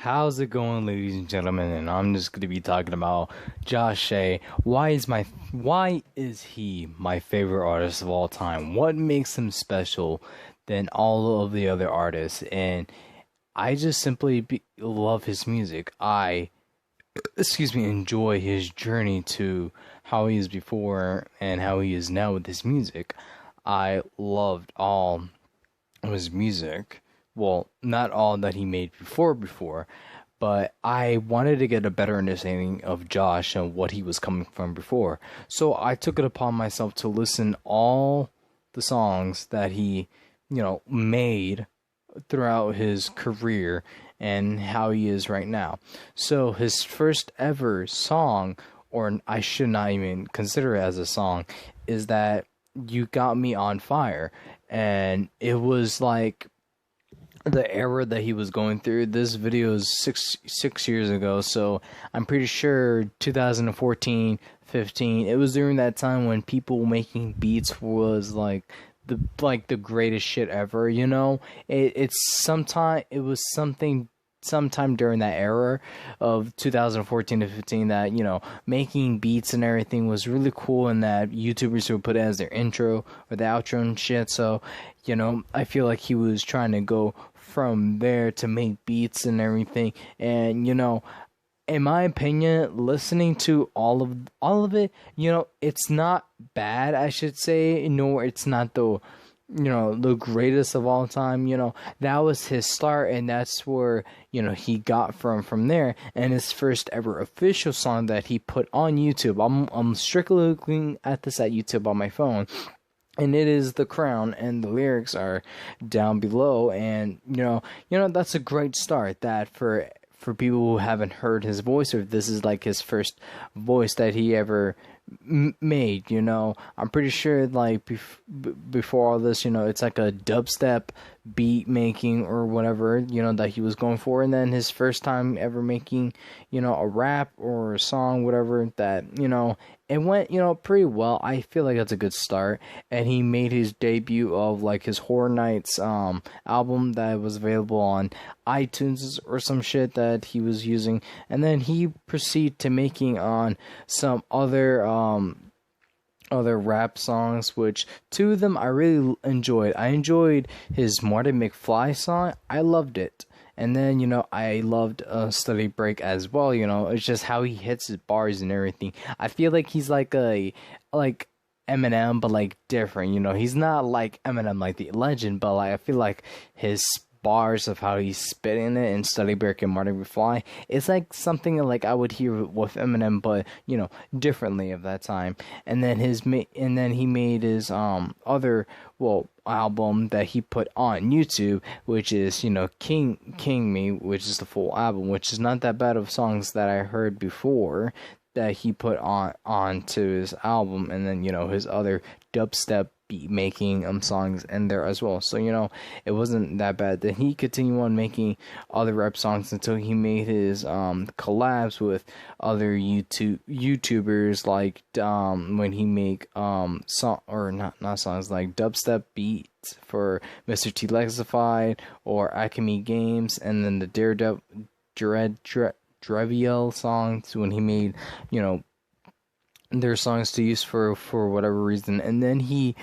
How's it going, ladies and gentlemen? And I'm just gonna be talking about Josh Shea. Why is he my favorite artist of all time? What makes him special than all of the other artists? And I just simply love his music. Enjoy his journey to how he is before and how he is now with his music. I loved all of his music. Well, not all that he made before, but I wanted to get a better understanding of Josh and what he was coming from before. So I took it upon myself to listen all the songs that he, made throughout his career and how he is right now. So his first ever song, or I should not even consider it as a song, is that You Got Me on Fire. And it was like the era that he was going through. This video is six years ago, so I'm pretty sure 2014, 15. It was during that time when people making beats was the greatest shit ever. It was sometime during that era of 2014 to 15 that making beats and everything was really cool, and that YouTubers would put it as their intro or the outro and shit. So I feel like he was trying to go from there to make beats and everything. And in my opinion, listening to all of it, it's not bad, I should say, nor it's not the greatest of all time. That was his start, and that's where he got from there. And his first ever official song that he put on YouTube, I'm strictly looking at this at YouTube on my phone, and it is The Crown, and the lyrics are down below. And that's a great start. That for people who haven't heard his voice, or if this is like his first voice that he ever made, I'm pretty sure before all this, it's like a dubstep beat making or whatever, that he was going for. And then his first time ever making, a rap or a song, whatever, that, it went, pretty well. I feel like that's a good start. And he made his debut of his Horror Nights album that was available on iTunes or some shit that he was using. And then he proceeded to making on some other rap songs, which two of them I really enjoyed. I enjoyed his Marty McFly song. I loved it. And then, I loved Study Break as well. It's just how he hits his bars and everything. I feel like he's like Eminem, but different. He's not like Eminem, like the legend, but I feel like his bars of how he's spitting it in Study Break and Marty McFly, it's like something like I would hear with Eminem, but differently of that time. And then he made his other album that he put on YouTube, which is King Me, which is the full album, which is not that bad of songs that I heard before that he put on to his album. And then his other dubstep beat making songs in there as well. So it wasn't that bad. Then he continued on making other rap songs until he made his collabs with other YouTubers, like when he make not songs, like dubstep beats for Mr. T Lexified or Alchemy Games, and then the Dreviel songs when he made their songs to use for whatever reason. And then he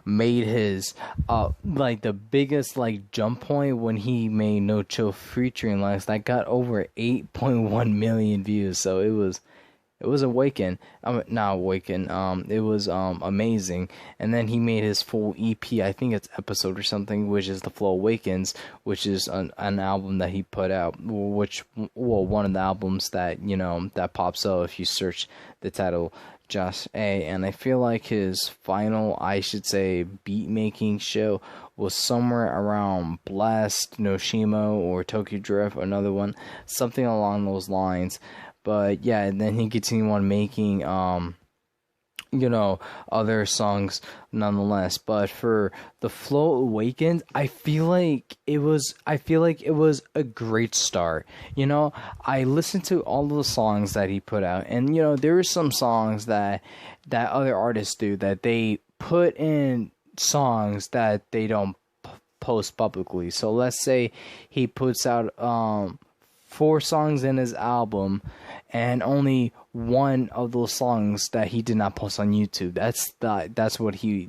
made his the biggest jump point when he made No Chill featuring Lex, that got over 8.1 million views. So it was Awaken. Not Awaken. It was amazing. And then he made his full EP. I think it's Episode or something, which is The Flow Awakens, which is an album that he put out. One of the albums that that pops up if you search the title Josh A. And I feel like his final, I should say, beat making show was somewhere around Blast, Noshimo, or Tokyo Drift, another one, something along those lines. But yeah, and then he continued on making other songs nonetheless. But for The Flow Awakens, I feel like it was a great start. I listened to all of the songs that he put out, and there were some songs that other artists do, that they put in songs that they don't post publicly. So let's say he puts out 4 songs in his album, and only one of those songs that he did not post on YouTube. That's what he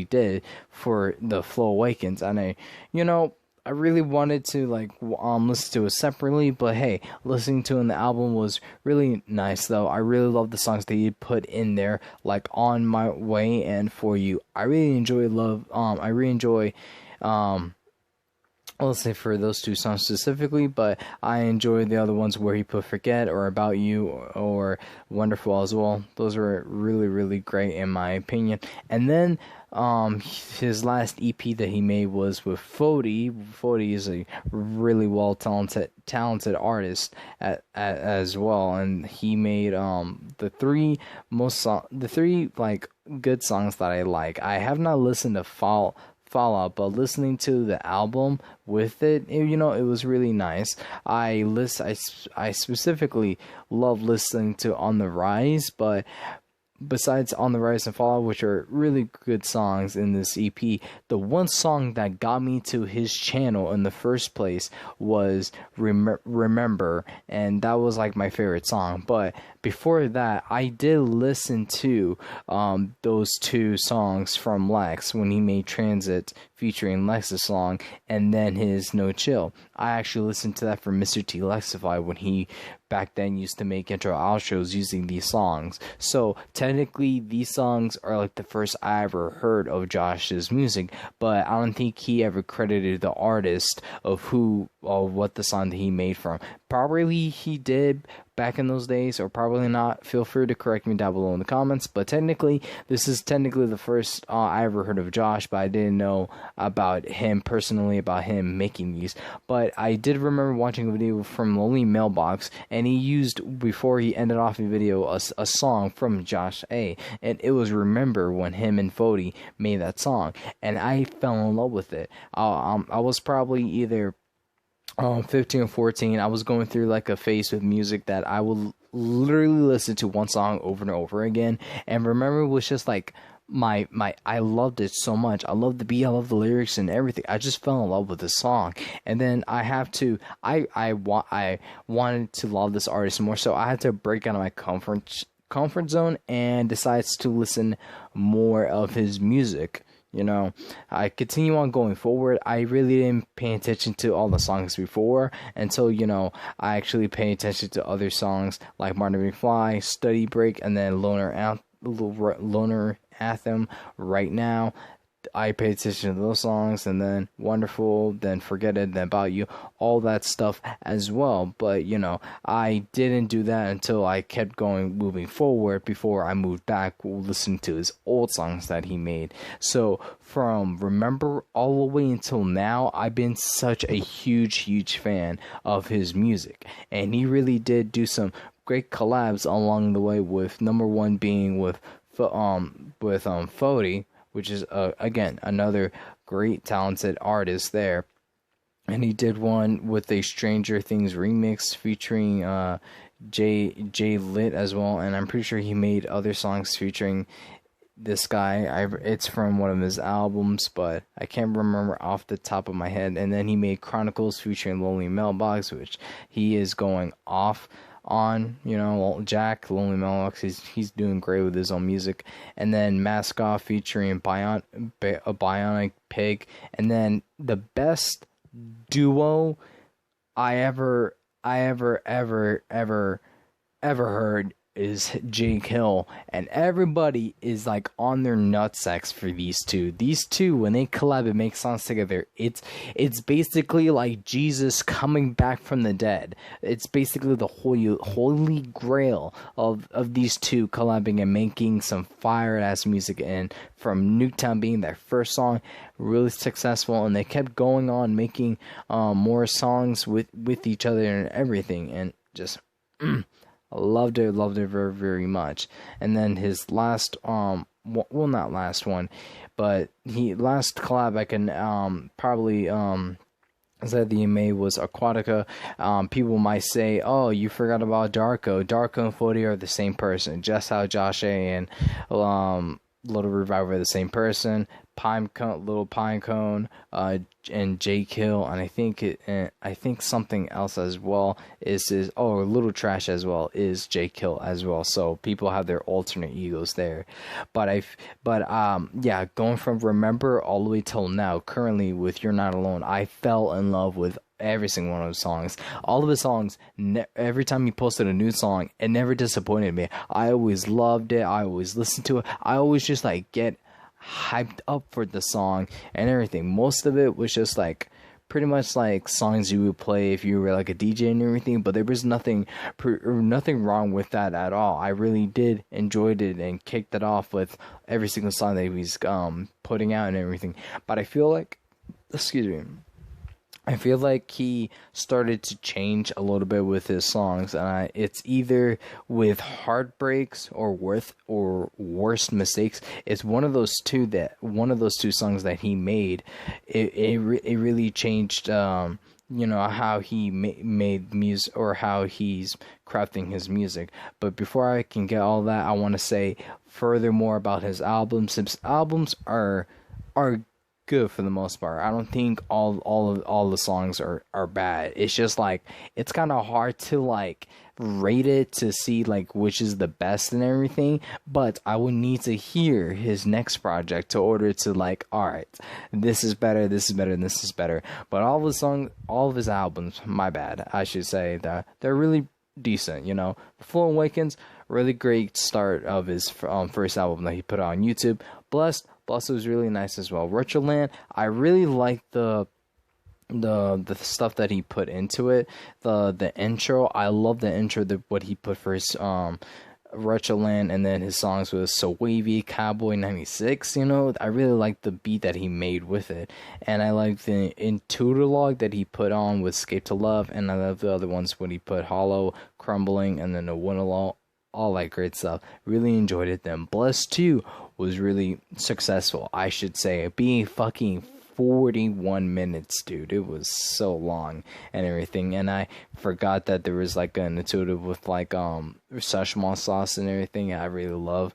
did for the Flow Awakens. And I really wanted to listen to it separately, but hey, listening to it in the album was really nice though. I really love the songs that he put in there, like On My Way and For You. I really enjoy let's say for those 2 songs specifically, but I enjoy the other ones where he put Forget or About You or Wonderful as well. Those were really, really great in my opinion. And then his last EP that he made was with Fody. Fody is a really talented artist as well, and he made the 3 like good songs that I like. I have not listened to Fallout, but listening to the album with it, it was really nice. I specifically love listening to On the Rise, but besides On the Rise and Fallout, which are really good songs in this EP, the one song that got me to his channel in the first place was Remember, and that was like my favorite song. But before that, I did listen to those 2 songs from Lex when he made Transit featuring Lex's song, and then his No Chill. I actually listened to that from Mr. T Lexify when he back then used to make intro outros using these songs. So technically these songs are like the first I ever heard of Josh's music, but I don't think he ever credited the artist of what the song that he made from. Probably he did back in those days, or probably not. Feel free to correct me down below in the comments, but this is technically the first I ever heard of Josh, but I didn't know about him personally, about him making these. But I did remember watching a video from Lonely Mailbox, and he used, before he ended off the video, a song from Josh A, and it was Remember, when him and Fody made that song, and I fell in love with it. I was probably either 15 or 14. I was going through like a phase with music that I would literally listen to one song over and over again, and Remember was just like I loved it so much. I loved the beat, I loved the lyrics and everything. I just fell in love with the song. And then I wanted to love this artist more, so I had to break out of my comfort zone and decides to listen more of his music. I continue on going forward. I really didn't pay attention to all the songs before until, I actually pay attention to other songs like Martin McFly, Study Break, and then Loner Anthem Right Now. I pay attention to those songs, and then Wonderful, then Forget It, then About You, all that stuff as well. But I didn't do that until I kept moving forward, before I moved back listening to his old songs that he made. So from Remember all the way until now, I've been such a huge fan of his music, and he really did do some great collabs along the way, with number one being with Fody, which is again another great talented artist there. And he did one with a Stranger Things remix featuring Jay Lit as well, and I'm pretty sure he made other songs featuring this guy. It's from one of his albums, but I can't remember off the top of my head. And then he made Chronicles featuring Lonely Mailbox, which he is going off on, Jack Lonely Mailbox. He's doing great with his own music. And then Mask Off featuring Bionic Pig. And then the best duo I ever heard is Jake Hill, and everybody is like on their nutsacks for these two. These two, when they collab and make songs together, it's basically like Jesus coming back from the dead. It's basically the holy grail of these two collabing and making some fire ass music. And from Nuketown being their first song, really successful, and they kept going on making more songs with each other and everything, and just I loved it very, very much. And then his last, well, not last one, but last collab I can probably said the made was Aquatica. People might say, oh, you forgot about Darko. Darko and Fody are the same person, just how Josh A and Little Revive are the same person. Little Pinecone, and Jake Hill, and I think something else as well is Little Trash as well is Jake Hill as well. So people have their alternate egos there, yeah, going from Remember all the way till now, currently with You're Not Alone, I fell in love with every single one of those songs. All of his songs, every time he posted a new song, it never disappointed me. I always loved it. I always listened to it. I always just like get hyped up for the song and everything. Most of it was just like pretty much like songs you would play if you were like a DJ and everything, but there was nothing wrong with that at all. I really did enjoyed it and kicked it off with every single song that he was putting out and everything. But I feel like, excuse me, I feel like he started to change a little bit with his songs, and it's either with heartbreaks or worst mistakes. It's one of those two songs that he made. It really changed, how he made music, or how he's crafting his music. But before I can get all that, I want to say furthermore about his albums. His albums are good for the most part. I don't think all the songs are bad. It's just like it's kind of hard to like rate it to see like which is the best and everything, but I would need to hear his next project to order to like, all right, this is better, and this is better. But all of his albums, my bad, I should say, that they're really decent. Flow Awakens, really great start of his first album that he put out on YouTube. Blessed was really nice as well. Retroland, I really like the stuff that he put into it. The intro, I love the intro, what he put for his Retroland, and then his songs with So Wavy, Cowboy 96. I really like the beat that he made with it, and I like the interlude that he put on with Escape to Love, and I love the other ones when he put Hollow, Crumbling, and then the One Alone. All that great stuff. Really enjoyed it. Then Blessed 2 was really successful, I should say. Being fucking 41 minutes, dude. It was so long and everything. And I forgot that there was like an intuitive with like Szechuan sauce and everything. I really love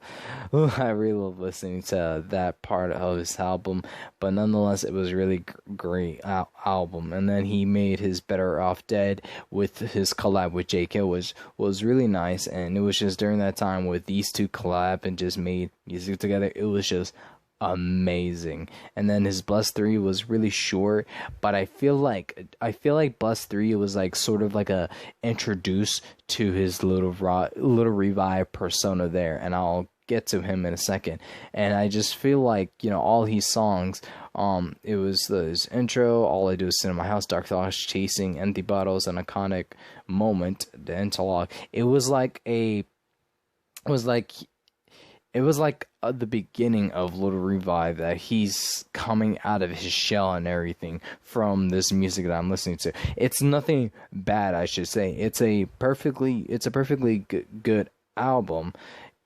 listening to that part of his album. But nonetheless, it was really great album. And then he made his Better Off Dead with his collab with JK, which was really nice. And it was just during that time with these two collab and just made music together. It was just amazing. And then his Blessed 3 was really short, but I feel like Blessed 3 was like sort of like a introduce to his Little Revive persona there, and I'll get to him in a second. And I just feel like, all his songs, it was his intro, All I Do Is Sit in My House, Dark Thoughts, Chasing Empty Bottles, an iconic moment, the interlock. It was like the beginning of Little Revive, that he's coming out of his shell and everything from this music that I'm listening to. It's nothing bad, I should say. It's a perfectly good album,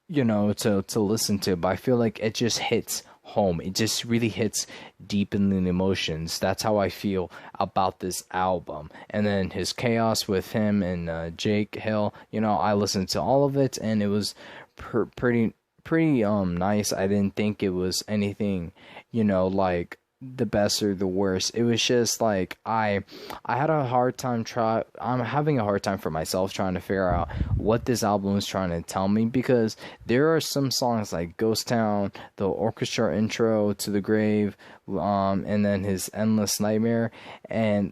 to listen to. But I feel like it just hits home. It just really hits deep in the emotions. That's how I feel about this album. And then his Chaos with him and Jake Hill, I listened to all of it, and it was pretty nice. I didn't think it was anything, like the best or the worst. It was just like I'm having a hard time for myself trying to figure out what this album is trying to tell me, because there are some songs like Ghost Town, the orchestra intro to The Grave, and then his Endless Nightmare, and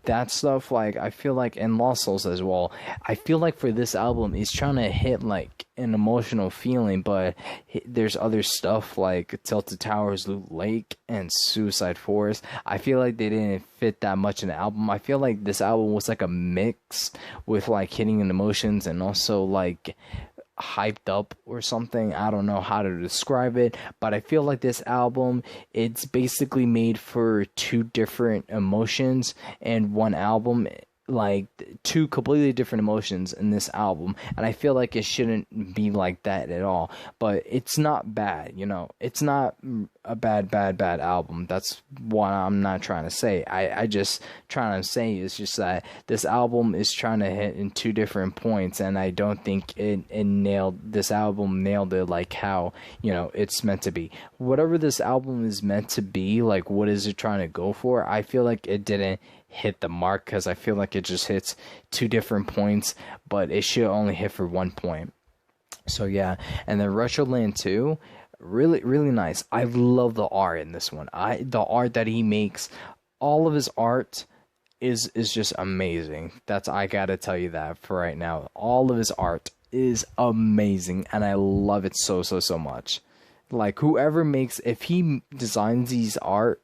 that stuff, like I feel like, and Lost Souls as well, I feel like for this album it's trying to hit like an emotional feeling, but there's other stuff like Tilted Towers, Loot Lake, and Suicide Forest. I feel like they didn't fit that much in the album. I feel like this album was like a mix with like hitting in emotions and also like hyped up or something. I don't know how to describe it, but I feel like this album, it's basically made for two different emotions and one album. like two completely different emotions in this album, and I feel like it shouldn't be like that at all. But it's not bad, you know. It's not a bad album. That's what I'm not trying to say. I just trying to say is just that this album is trying to hit in two different points, and I don't think this album nailed it like how, you know, it's meant to be. Whatever this album is meant to be, like what is it trying to go for, I feel like it didn't hit the mark, because I feel like it just hits two different points, but it should only hit for 1 point. So yeah, and then Retroland 2, really nice. I love the art in this one. The art that he makes, all of his art is just amazing. I gotta tell you that for right now. All of his art is amazing, and I love it so much. Like, whoever makes, if he designs these art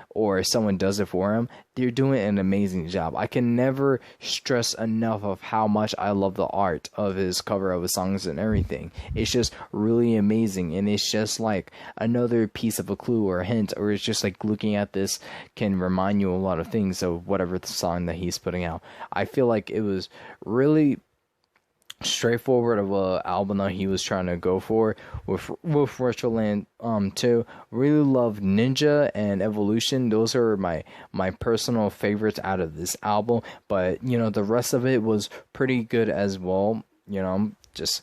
or someone does it for him, they're doing an amazing job. I can never stress enough of how much I love the art of his cover of his songs and everything. It's just really amazing, and it's just like another piece of a clue or a hint, or it's just like looking at this can remind you a lot of things of whatever the song that he's putting out. I feel like it was really straightforward of a album that he was trying to go for with Retroland 2. Really love Ninja and Evolution. Those are my personal favorites out of this album, but you know, the rest of it was pretty good as well. You know, just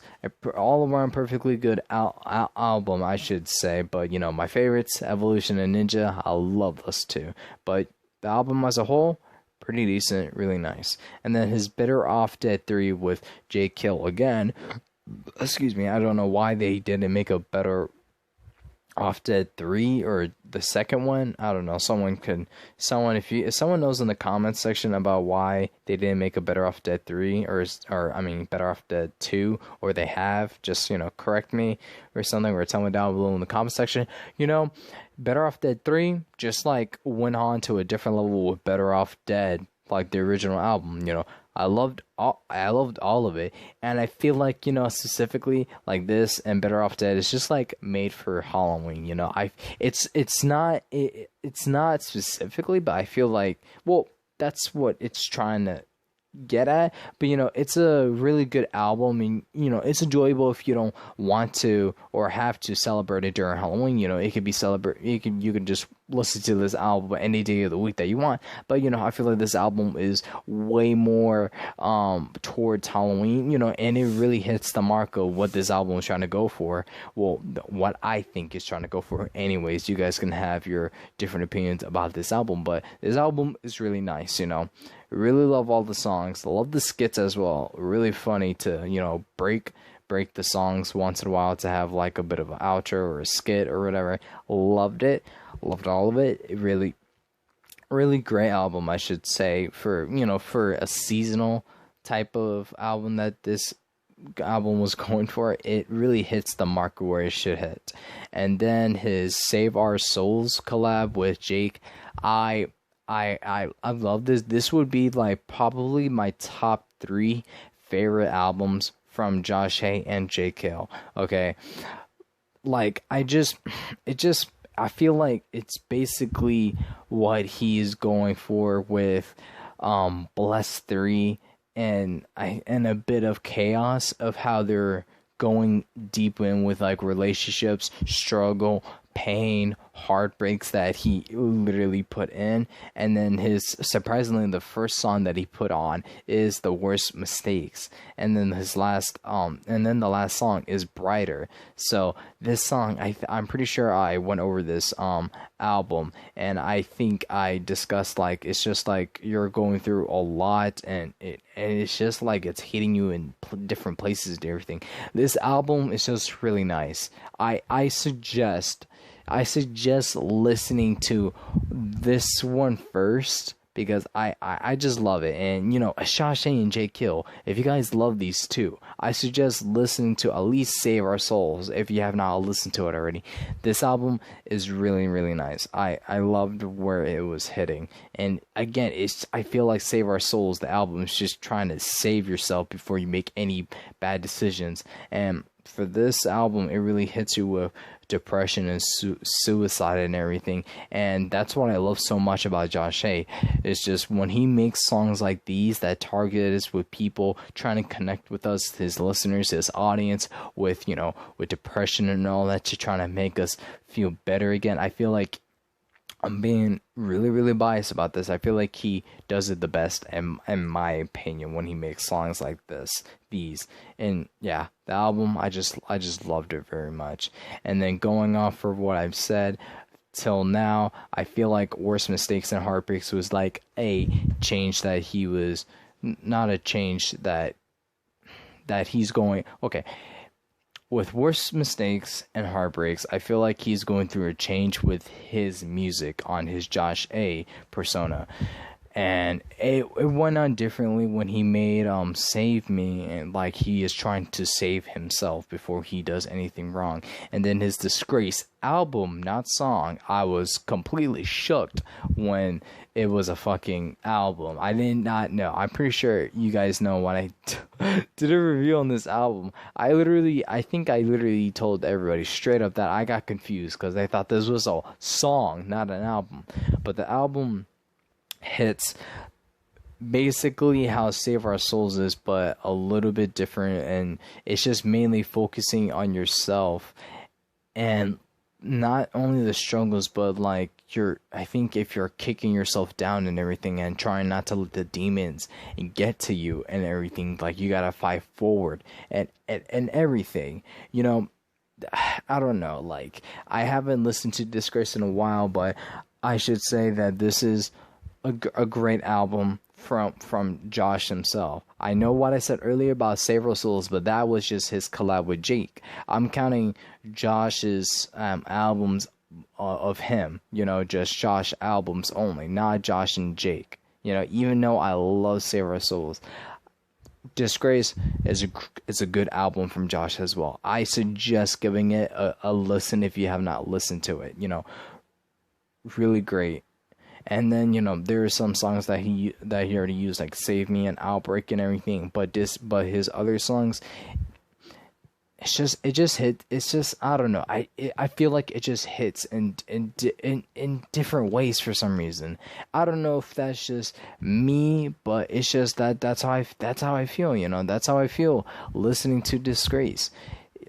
all around perfectly good album, I should say. But you know, my favorites, Evolution and Ninja, I love those two. But the album as a whole, pretty decent, really nice. And then his Better Off Dead 3 with J. Kill again. Excuse me, I don't know why they didn't make a Better Off Dead 3 or the second one. I don't know. If someone knows in the comments section about why they didn't make a Better Off Dead 3 or Better Off Dead 2, or they have, just, you know, correct me or something, or tell me down below in the comment section. You know, Better Off Dead 3 just like went on to a different level with Better Off Dead, like the original album. You know, I loved all of it, and I feel like, you know, specifically like this and Better Off Dead is just like made for Halloween. You know, it's not specifically, but I feel like, well, that's what it's trying to get at. But you know, it's a really good album, and you know, it's enjoyable if you don't want to or have to celebrate it during Halloween. You know, it could be you can just listen to this album any day of the week that you want. But you know, I feel like this album is way more towards Halloween, you know, and it really hits the mark of what this album is trying to go for. Well, what I think it's trying to go for. Anyways, you guys can have your different opinions about this album, but this album is really nice, you know. Really love all the songs. Love the skits as well. Really funny to, you know, break the songs once in a while to have like a bit of an outro or a skit or whatever. Loved it. Loved all of it. Really great album, I should say, for, you know, for a seasonal type of album that this album was going for. It really hits the mark where it should hit. And then his Save Our Souls collab with Jake, I love this. This would be like probably my top 3 favorite albums from Josh Hay and J. Kill. Okay, like I feel like it's basically what he's going for with Bless 3 and a bit of chaos of how they're going deep in with like relationships, struggle, pain, heartbreaks that he literally put in. And then surprisingly, the first song that he put on is The Worst Mistakes, and then the last song is Brighter. So this song, I'm pretty sure I went over this album, and I think I discussed like it's just like you're going through a lot, and it's just like it's hitting you in different places and everything. This album is just really nice. I suggest listening to this one first, because I just love it. And you know, Josh Hay and J. Kill, if you guys love these two, I suggest listening to at least Save Our Souls if you have not listened to it already. This album is really nice. I loved where it was hitting. And again, I feel like Save Our Souls, the album, is just trying to save yourself before you make any bad decisions. And for this album, it really hits you with depression and suicide and everything. And that's what I love so much about Josh A. It's just when he makes songs like these that target us with people trying to connect with us, his listeners, his audience, with, you know, with depression and all that, to trying to make us feel better again. I feel like I'm being really, really biased about this. I feel like he does it the best, in my opinion, when he makes songs like these. And yeah, the album, I just loved it very much. And then going off for what I've said till now, I feel like Worst Mistakes and Heartbreaks was like a change that he was, not a change that he's going, okay. With Worst Mistakes and Heartbreaks, I feel like he's going through a change with his music on his Josh A persona. And it went on differently when he made Save Me, and like he is trying to save himself before he does anything wrong. And then his Disgrace album, not song, I was completely shocked when it was a fucking album. I did not know. I'm pretty sure you guys know when I did a review on this album. I think I literally told everybody straight up that I got confused because I thought this was a song, not an album. But the album hits basically how Save Our Souls is, but a little bit different, and it's just mainly focusing on yourself, and not only the struggles, but like I think if you're kicking yourself down and everything and trying not to let the demons get to you and everything, like you gotta fight forward and everything, you know. I don't know, like I haven't listened to Disgrace in a while, but I should say that this is a great album from Josh himself. I know what I said earlier about Save Our Souls, but that was just his collab with Jake. I'm counting Josh's albums of him, you know, just Josh albums only, not Josh and Jake. You know, even though I love Save Our Souls, Disgrace is a good album from Josh as well. I suggest giving it a listen if you have not listened to it. You know, really great. And then, you know, there are some songs that he already used, like Save Me and Outbreak and everything. But his other songs, it's just I don't know. I feel like it just hits in different ways for some reason. I don't know if that's just me, but it's just that's how I feel. You know, that's how I feel listening to Disgrace.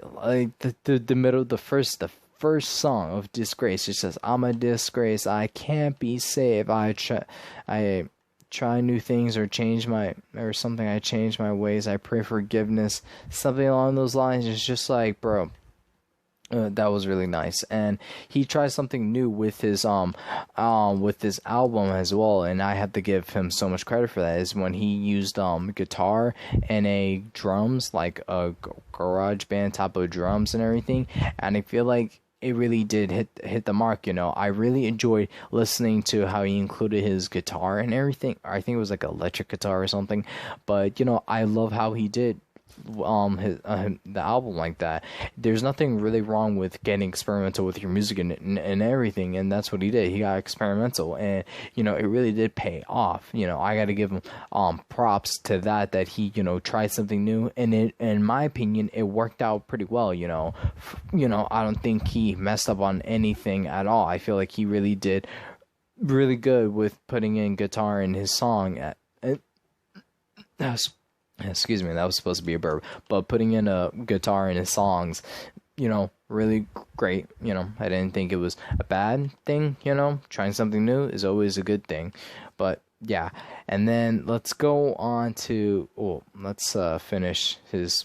Like the first song of Disgrace, it says, "I'm a disgrace, I can't be saved. I try new things or change my ways. I pray forgiveness." Something along those lines. It's just like, bro, that was really nice. And he tried something new with his album as well, and I have to give him so much credit for that. Is when he used guitar and a drums, like a garage band type of drums and everything, and I feel like it really did hit the mark. You know, I really enjoyed listening to how he included his guitar and everything. I think it was like electric guitar or something, but you know, I love how he did the album like that. There's nothing really wrong with getting experimental with your music and everything, and that's what he did. He got experimental, and you know, it really did pay off. You know, I got to give him props to that he, you know, tried something new, and it, in my opinion, it worked out pretty well. You know, I don't think he messed up on anything at all. I feel like he really did really good with putting in guitar in his song. Excuse me, that was supposed to be a burp. But putting in a guitar in his songs, you know, really great. You know, I didn't think it was a bad thing. You know, trying something new is always a good thing. But yeah, and then let's go on to let's finish his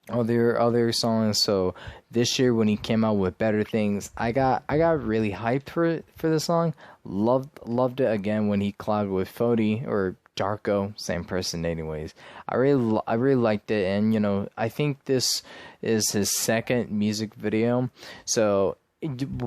other songs. So this year when he came out with Better Things, I got really hyped for the song. Loved it again when he collabed with Fody or Darko, same person anyways. I really liked it, and you know, I think this is his second music video. So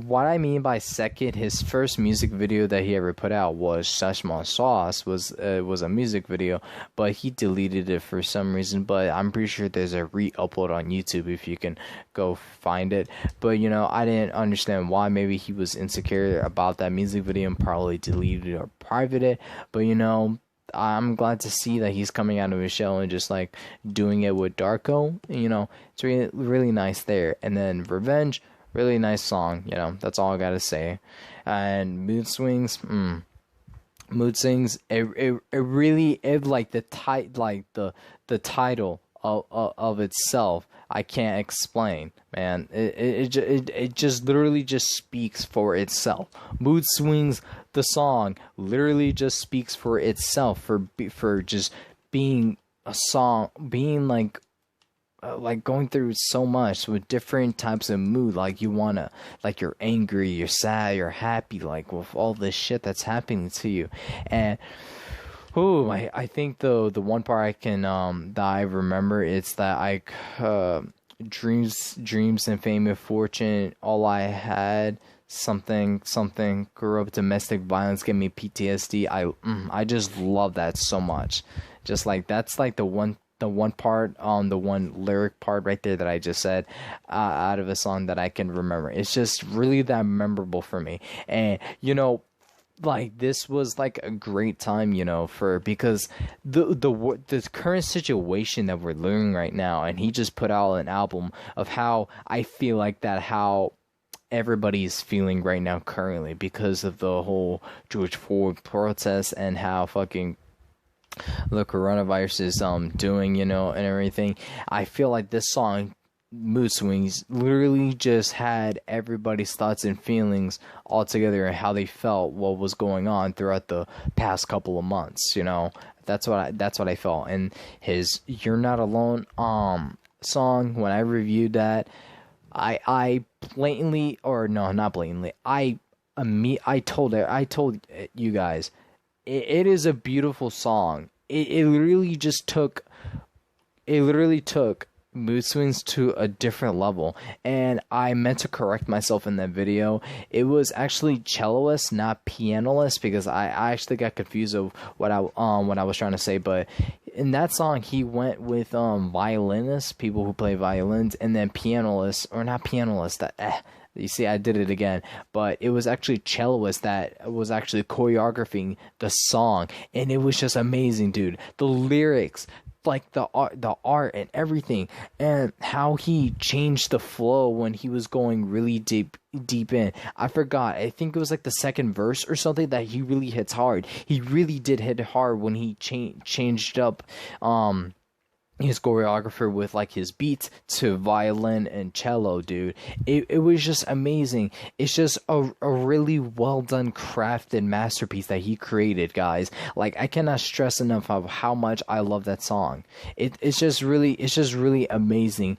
what I mean by second, his first music video that he ever put out was Szechuan Sauce, was a music video, but he deleted it for some reason. But I'm pretty sure there's a re-upload on YouTube if you can go find it. But you know, I didn't understand why. Maybe he was insecure about that music video and probably deleted it or privated it. But you know, I'm glad to see that he's coming out of his shell and just like doing it with Darko. You know, it's really, really nice there. And then Revenge really nice song. You know, that's all I gotta say. And Mood Swings, Mood Swings. It really like the title of itself. I can't explain, man. It just literally just speaks for itself. Mood Swings, the song, literally just speaks for itself for just being a song, being like going through so much with different types of mood. Like you wanna, like you're angry, you're sad, you're happy, like with all this shit that's happening to you. And oh, I think the one part I can that I remember, it's that dreams and fame and fortune, all I had, something grew up, domestic violence gave me PTSD. I just love that so much. Just like that's like the one part, the one lyric part right there that I just said, out of a song that I can remember. It's just really that memorable for me. And you know, like this was like a great time, you know, because the current situation that we're living right now, and he just put out an album of how I feel like that, how everybody's feeling right now currently because of the whole George Floyd protest and how fucking the coronavirus is doing, you know, and everything. I feel like this song, Mood Swings, literally just had everybody's thoughts and feelings all together and how they felt, what was going on throughout the past couple of months, you know. That's what I felt. And his "You're Not Alone" song, when I reviewed that, I blatantly, or no, not blatantly, I told you guys, it is a beautiful song. It literally took Mood Swings to a different level, and I meant to correct myself in that video. It was actually celloist, not pianist, because I actually got confused of what I was trying to say. But in that song, he went with violinists, people who play violins, and then pianists, or not pianists. You see, I did it again, but it was actually celloist that was actually choreographing the song, and it was just amazing, dude. The lyrics, like the art and everything, and how he changed the flow when he was going really deep in. I forgot. I think it was like the second verse or something that he really hits hard. He really did hit hard when he changed up his choreographer with like his beats to violin and cello, dude. It was just amazing. It's just a really well done, crafted masterpiece that he created, guys. Like, I cannot stress enough of how much I love that song. It's just really amazing.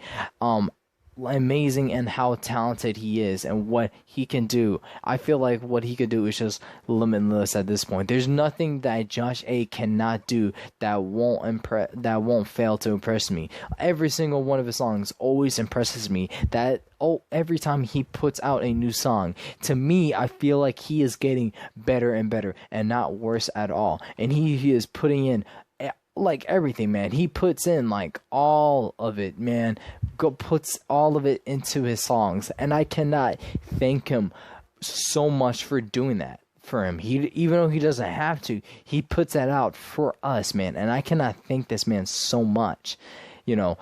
Amazing, and how talented he is and what he can do. I feel like what he could do is just limitless at this point. There's nothing that Josh A cannot do that won't fail to impress me. Every single one of his songs always impresses me. Every time he puts out a new song, to me, I feel like he is getting better and better and not worse at all. And he is putting in like everything, man. He puts in like all of it, man. Puts all of it into his songs, and I cannot thank him so much for doing that for him. Even though he doesn't have to, he puts that out for us, man. And I cannot thank this man so much. You know,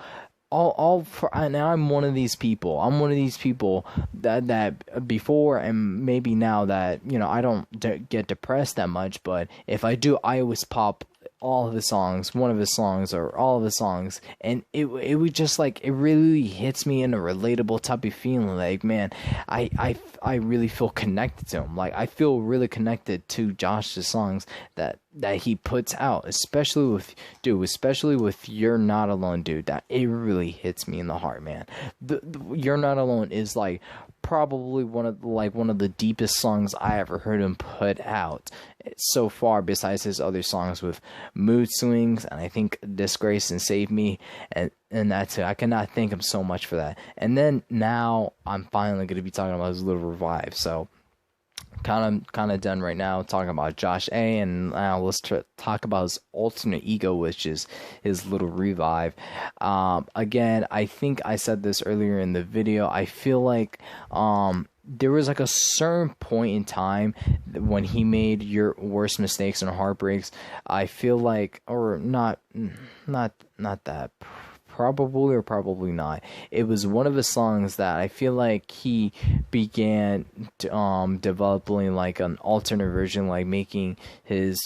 now I'm one of these people. I'm one of these people that before, and maybe now that, you know, I don't get depressed that much, but if I do, I always pop all of his songs, one of his songs, or all of his songs, and it would just like, it really hits me in a relatable type of feeling. Like, man, I really feel connected to him. Like, I feel really connected to Josh's songs that he puts out, especially with "You're Not Alone," dude. That it really hits me in the heart, man. The "You're Not Alone" is like probably one of the deepest songs I ever heard him put out so far, besides his other songs with Mood Swings, and I think "Disgrace" and "Save Me," and that too. I cannot thank him so much for that. And then now I'm finally going to be talking about his Lil Revive. So kind of done right now talking about Josh A, and now let's talk about his alternate ego, which is his Lil Revive. Again, I think I said this earlier in the video. I feel like there was like a certain point in time when he made Your Worst Mistakes and Heartbreaks. I feel like, or not that probably or probably not. It was one of his songs that I feel like he began developing like an alternate version, like making his,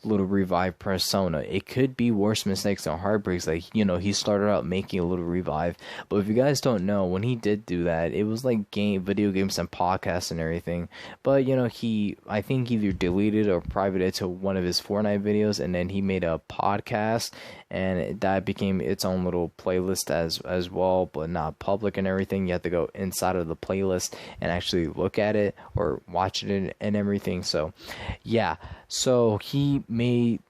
Little Revive persona. It could be Worst Mistakes and Heartbreaks. Like, he started out making a Little Revive. But if you guys don't know, when he did do that, it was like video games and podcasts and everything. But, I think either deleted or privated it to one of his Fortnite videos, and then he made a podcast, and that became its own little playlist as well, but not public and everything. You have to go inside of the playlist and actually look at it or watch it and everything. So, yeah. So he made,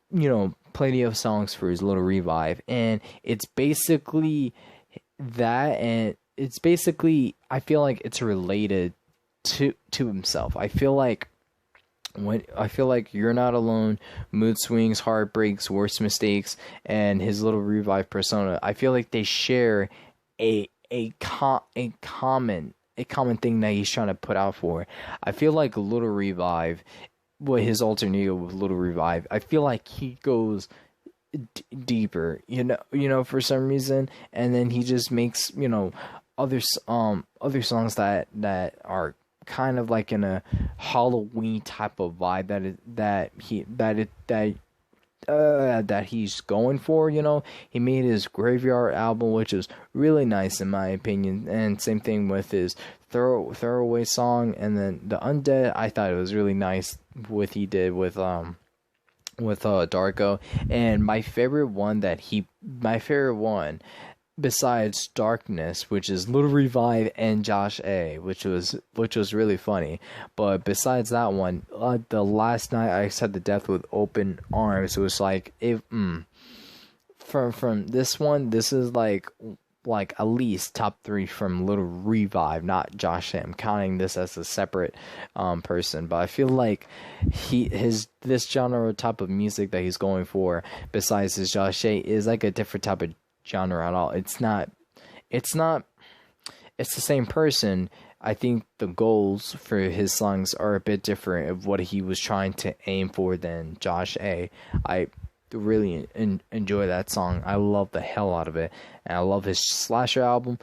plenty of songs for his Little Revive, and it's basically that, and it's basically, I feel like it's related to himself. I feel like You're Not Alone, Mood Swings, Heartbreaks, Worst Mistakes, and his Little Revive persona, I feel like they share a common thing that he's trying to put out for. I feel like Little Revive, his alter ego with Little Revive, I feel like he goes deeper, for some reason, and then he just makes, other songs that are kind of like in a Halloween type of vibe that he's going for. He made his Graveyard album, which is really nice in my opinion, and same thing with his throwaway song, and then the Undead, I thought it was really nice what he did with Darko. And my favorite one besides Darkness, which is Little Revive and Josh A, which was really funny. But besides that one, the Last Night I Said the Death with Open Arms, it was like from this one, this is like at least top 3 from Little Revive, not Josh A. I'm counting this as a separate person, but I feel like this genre type of music that he's going for, besides his Josh A, is like a different type of genre at all. It's the same person. I think the goals for his songs are a bit different of what he was trying to aim for than Josh A. I really enjoy that song. I love the hell out of it, and I love his Slasher album.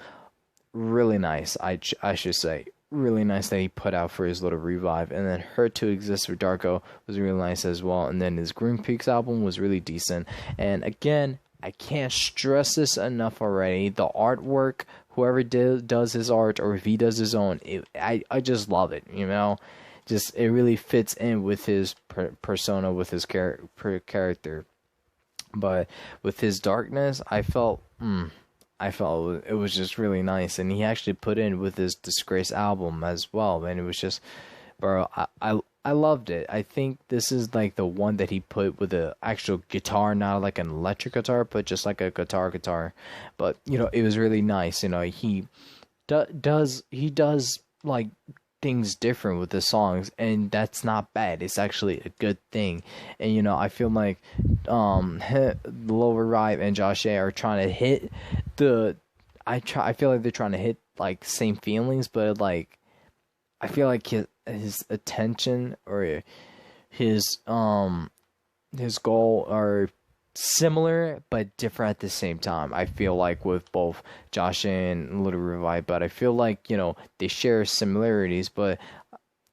Really nice, I should say. Really nice that he put out for his Little Revive. And then Hurt to Exist for Darko was really nice as well. And then his Green Peaks album was really decent. And again, I can't stress this enough already. The artwork, whoever does his art, or if he does his own, I just love it, Just, it really fits in with his persona, with his character. But with his Darkness, I felt it was just really nice. And he actually put in with his Disgrace album as well. And it was just, bro, I loved it. I think this is like the one that he put with the actual guitar, not like an electric guitar, but just like a guitar. But, it was really nice. He does like things different with the songs, and that's not bad. It's actually a good thing. And I feel like Lil Revive and Josh A are trying to hit I feel like they're trying to hit like same feelings, but like I feel like his attention or his goal are similar but different at the same time. I feel like with both Josh and Little Revive, but I feel like they share similarities, but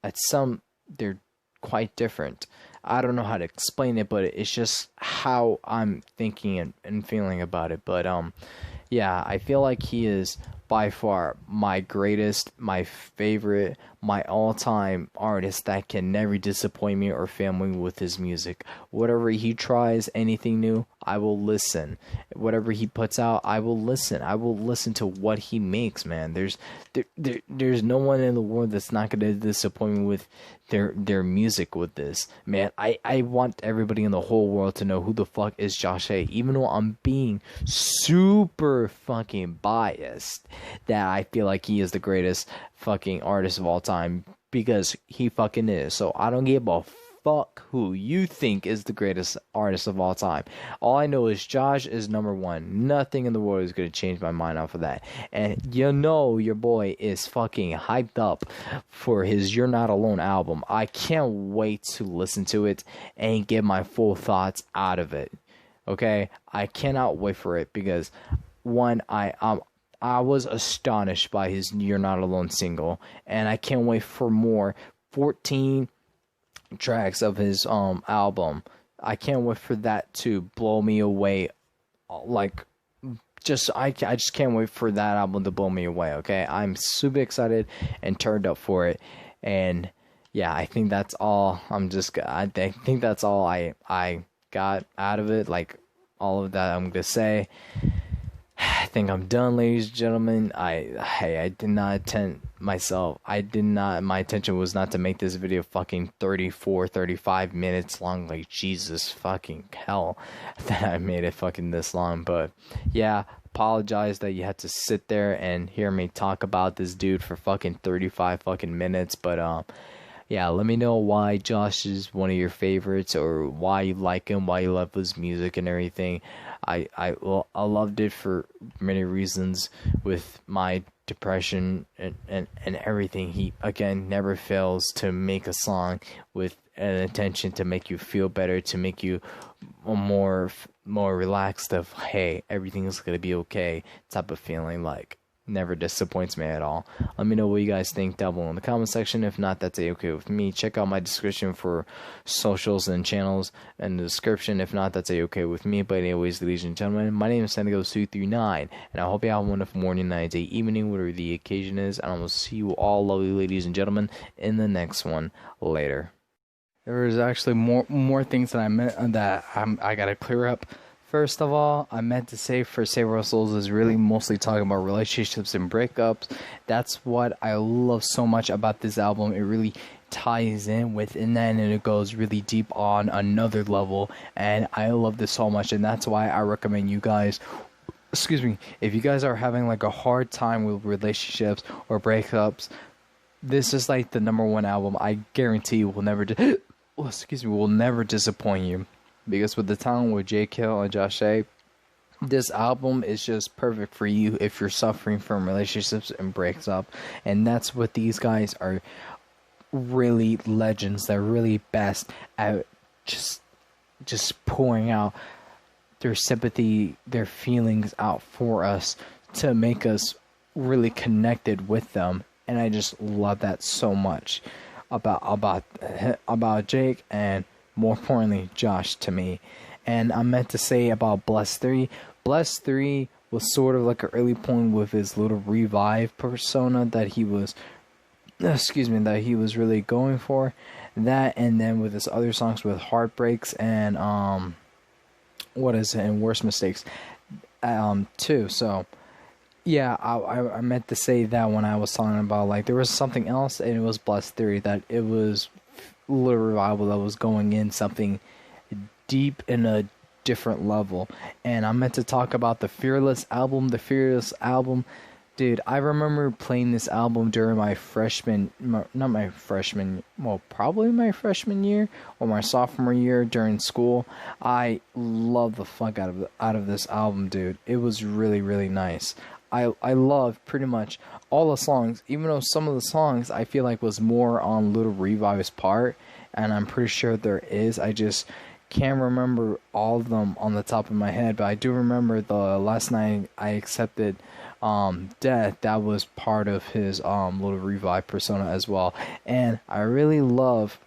at some they're quite different. I don't know how to explain it, but it's just how I'm thinking and feeling about it. But yeah, I feel like he is by far my greatest, my favorite, my all-time artist that can never disappoint me or fail me with his music. Whatever he tries, anything new, I will listen. Whatever he puts out, I will listen. I will listen to what he makes, man. There's no one in the world that's not going to disappoint me with their music with this. Man, I want everybody in the whole world to know who the fuck is Josh A. Even though I'm being super fucking biased that I feel like he is the greatest fucking artist of all time, because he fucking is. So I don't give a fuck who you think is the greatest artist of all time. All I know is Josh is number one. Nothing in the world is going to change my mind off of that. And your boy is fucking hyped up for his You're Not Alone album. I can't wait to listen to it and get my full thoughts out of it. Okay? I cannot wait for it, because one, I was astonished by his "You're Not Alone" single, and I can't wait for more. 14 tracks of his album. I can't wait for that to blow me away. Like, I just can't wait for that album to blow me away. Okay, I'm super excited and turned up for it, and yeah, I think that's all. I think that's all I got out of it. Like, all of that I'm gonna say. I think I'm done, ladies and gentlemen. I did not attend myself. My intention was not to make this video fucking 35 minutes long. Like, Jesus fucking hell that I made it fucking this long. But yeah, apologize that you had to sit there and hear me talk about this dude for fucking 35 fucking minutes. But yeah, let me know why Josh is one of your favorites, or why you like him, why you love his music and everything. I loved it for many reasons. With my depression and everything, he again never fails to make a song with an intention to make you feel better, to make you more relaxed, of hey, everything's gonna be okay type of feeling. Like, never disappoints me at all. Let me know what you guys think down below in the comment section. If not, that's okay with me. Check out my description for socials and channels in the description. If not, that's okay with me. But anyways, ladies and gentlemen, my name is Sandigo239, and I hope you have a wonderful morning, night, day, evening, whatever the occasion is, and I will see you all, lovely ladies and gentlemen, in the next one. Later. There was actually more things that I gotta clear up. First of all, I meant to say for Save Our Souls is really mostly talking about relationships and breakups. That's what I love so much about this album. It really ties in within that, and it goes really deep on another level. And I love this so much, and that's why I recommend you guys, if you guys are having like a hard time with relationships or breakups, this is like the #1 album. I guarantee will never will never disappoint you. Because with the talent with J. Kill and Josh A, this album is just perfect for you if you're suffering from relationships and breaks up. And that's what these guys are, really legends. They're really best at just pouring out their sympathy, their feelings out for us to make us really connected with them. And I just love that so much about Jake, and more importantly, Josh, to me. And I meant to say about Bless 3. Bless 3 was sort of like an early point with his Lil Revive persona that he was, really going for. That, and then with his other songs with Heartbreaks and, and Worst Mistakes, too. So, yeah, I meant to say that when I was talking about, like, there was something else, and it was Bless 3, that it was Lil Revival that was going in something deep in a different level. And I meant to talk about the Fearless album. Dude, I remember playing this album during my probably my freshman year or my sophomore year during school. I love the fuck out of this album, dude. It was really, really nice. I love pretty much all the songs, even though some of the songs I feel like was more on Lil Revive's part, and I'm pretty sure there is. I just can't remember all of them on the top of my head, but I do remember the Last Night I Accepted Death. That was part of his Lil Revive persona as well, and I really love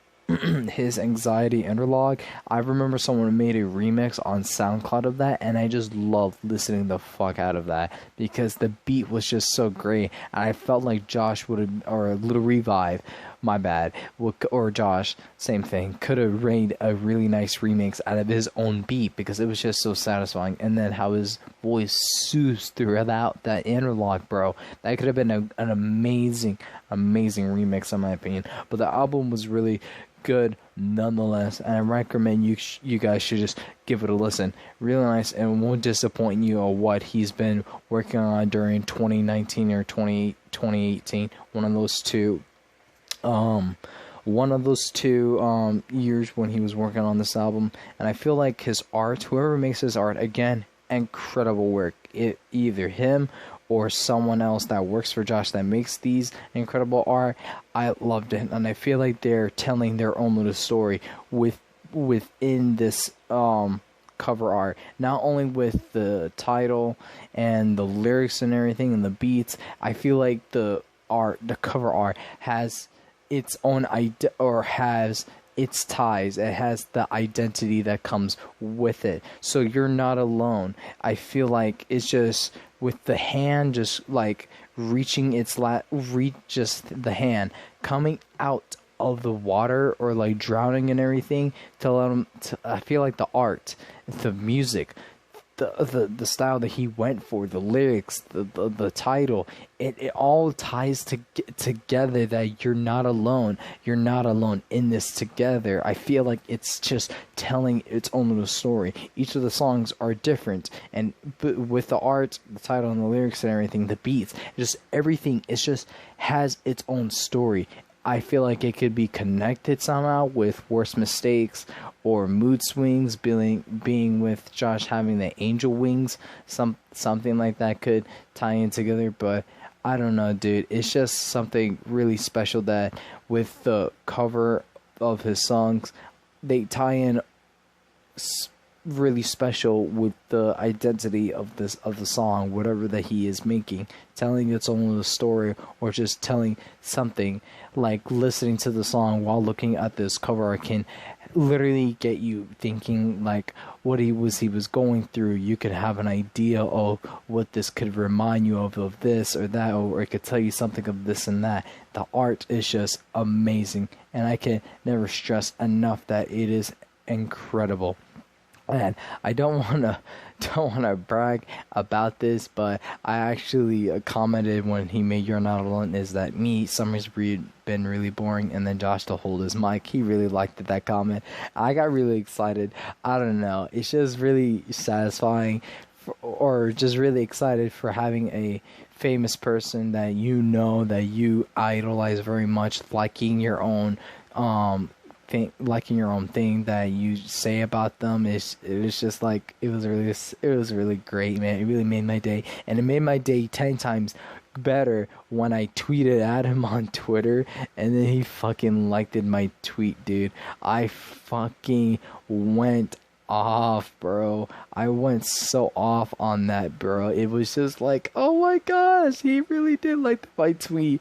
his Anxiety Interlog. I remember someone made a remix on SoundCloud of that, and I just loved listening the fuck out of that because the beat was just so great, and I felt like Josh would have, or Lil Revive, my bad, or Josh, same thing, could have made a really nice remix out of his own beat because it was just so satisfying. And then how his voice soothes throughout that interlog, bro. That could have been an amazing remix in my opinion. But the album was really good nonetheless, and I recommend you guys should just give it a listen. Really nice, and won't disappoint you on what he's been working on during 2019 or 2018. One of those two years when he was working on this album. And I feel like his art, whoever makes his art, again, incredible work. Either him or someone else that works for Josh that makes these incredible art. I loved it, and I feel like they're telling their own little story within this cover art, not only with the title and the lyrics and everything and the beats. I feel like the cover art has its own idea, or has its ties. It has the identity that comes with it. So you're not alone. I feel like it's just with the hand just like reaching just the hand coming out of the water, or like drowning and everything, to let him I feel like the art, the music, the style that he went for, the lyrics, the title, it all ties together, that you're not alone in this together. I feel like it's just telling its own little story. Each of the songs are different, and with the art, the title and the lyrics and everything, the beats, just everything, it just has its own story. I feel like it could be connected somehow with Worst Mistakes, or Mood Swings being with Josh having the angel wings. Something like that could tie in together, but I don't know, dude. It's just something really special that with the cover of his songs, they tie in really special with the identity of the song, whatever that he is making, telling its own little story, or just telling something. Like listening to the song while looking at this cover art can literally get you thinking like what he was going through. You could have an idea of what this could remind you of this or that, or it could tell you something of this and that. The art is just amazing, and I can never stress enough that it is incredible. And I don't wanna brag about this, but I actually commented when he made "You're Not Alone" is that summer's been really boring, and then Josh to hold his mic, he really liked that comment. I got really excited. I don't know, it's just really satisfying, or just really excited for having a famous person that that you idolize very much, liking your own thing that you say about them. It was just like, it was really great, man. It really made my day, and it made my day 10 times better when I tweeted at him on Twitter, and then he fucking liked my tweet, dude. I fucking went off, bro. I went so off on that, bro. It was just like, oh my gosh, he really did like my tweet.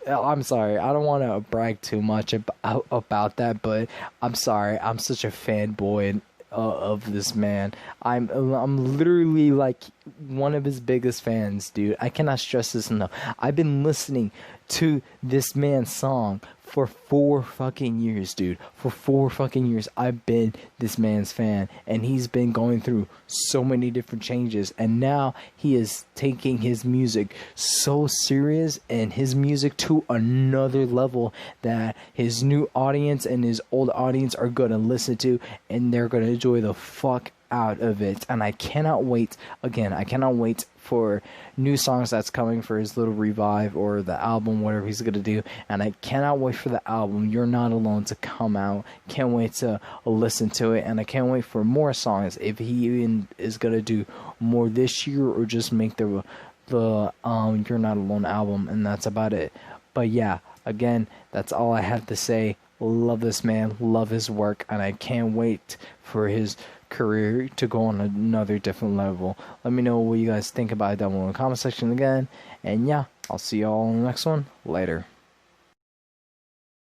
I'm sorry, I don't want to brag too much about that, but I'm sorry, I'm such a fanboy of this man. I'm literally like one of his biggest fans, dude. I cannot stress this enough. I've been listening to this man's song for 4 fucking years, dude. For 4 fucking years, I've been this man's fan, and he's been going through so many different changes, and now he is taking his music so serious, and his music to another level, that his new audience and his old audience are gonna listen to, and they're gonna enjoy the fuck out of it. And I cannot wait. Again, I cannot wait for new songs that's coming for his Lil Revive, or the album, whatever he's gonna do. And I cannot wait for the album You're Not Alone to come out. Can't wait to listen to it, and I can't wait for more songs, if he even is gonna do more this year, or just make the You're Not Alone album, and that's about it. But yeah, again, that's all I have to say. Love this man, love his work, and I can't wait for his career to go on another different level. Let me know what you guys think about it down below in the comment section again, and yeah, I'll see y'all in the next one. Later.